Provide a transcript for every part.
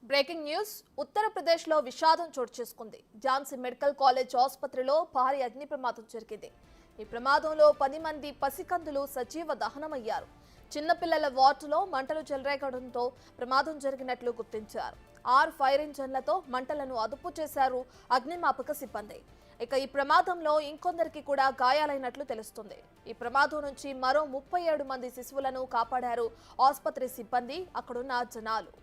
Breaking news ఉత్తరప్రదేశ్లో విషాదం చోటు చేసుకుంది. ఝాన్సీ మెడికల్ కాలేజ్ ఆసుపత్రిలో భారీ అగ్ని ప్రమాదం జరిగింది. ఈ ప్రమాదంలో 10 మంది పసికందులు సజీవ దహనమయ్యారు. చిన్నపిల్లల వార్డులో మంటలు చెలరేగడంతో ప్రమాదం జరిగినట్లు గుర్తించారు. 6 ఫైర్ ఇంజన్లతో మంటలను అదుపు చేశారు అగ్నిమాపక సిబ్బంది. ఇక ఈ ప్రమాదంలో ఇంకొందరికి కూడా గాయాలైనట్లు తెలుస్తుంది. ఈ ప్రమాదం నుంచి మరో 37 మంది శిశువులను కాపాడారు ఆసుపత్రి సిబ్బంది, అక్కడున్న జనాలు.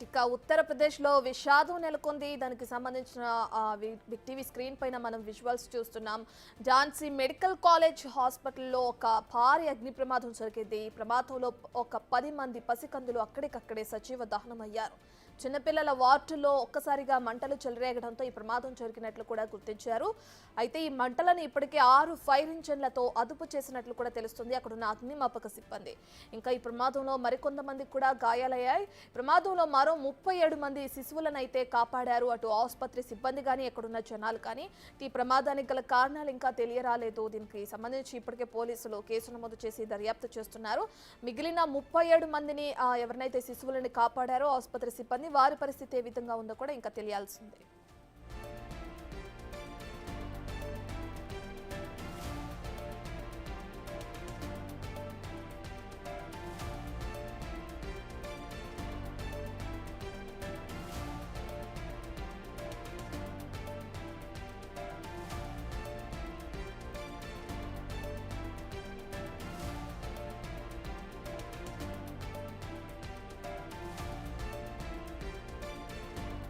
ఇక ఉత్తరప్రదేశ్లో విషాదం నెలకొంది. దానికి సంబంధించిన బిగ్ టీవీ స్క్రీన్ పైన మనం విజువల్స్ చూస్తున్నాం. ఝాన్సీ మెడికల్ కాలేజ్ హాస్పిటల్లో ఒక భారీ అగ్ని ప్రమాదం జరిగింది. ఈ ప్రమాదంలో ఒక 10 మంది పసికందులు అక్కడికక్కడే సజీవ దహనమయ్యారు. చిన్నపిల్లల వార్డులో ఒక్కసారిగా మంటలు చెలరేగడంతో ఈ ప్రమాదం జరిగినట్లు కూడా గుర్తించారు. అయితే ఈ మంటలను ఇప్పటికే 6 ఫైర్ ఇంజన్లతో అదుపు చేసినట్లు కూడా తెలుస్తుంది అక్కడున్న అగ్నిమాపక సిబ్బంది. ఇంకా ఈ ప్రమాదంలో మరికొంతమందికి కూడా గాయాలయ్యాయి. ప్రమాదంలో మరో 37 మంది శిశువులను అయితే కాపాడారు అటు ఆసుపత్రి సిబ్బంది కానీ ఎక్కడున్న జనాలు కానీ. ఈ ప్రమాదానికి గల కారణాలు ఇంకా తెలియరాలేదు. దీనికి సంబంధించి ఇప్పటికే పోలీసులు కేసు నమోదు చేసి దర్యాప్తు చేస్తున్నారు. మిగిలిన 37 మందిని ఎవరినైతే శిశువులను కాపాడారో ఆసుపత్రి సిబ్బంది, వారి పరిస్థితి ఏ విధంగా ఉందో కూడా ఇంకా తెలియాల్సిందే.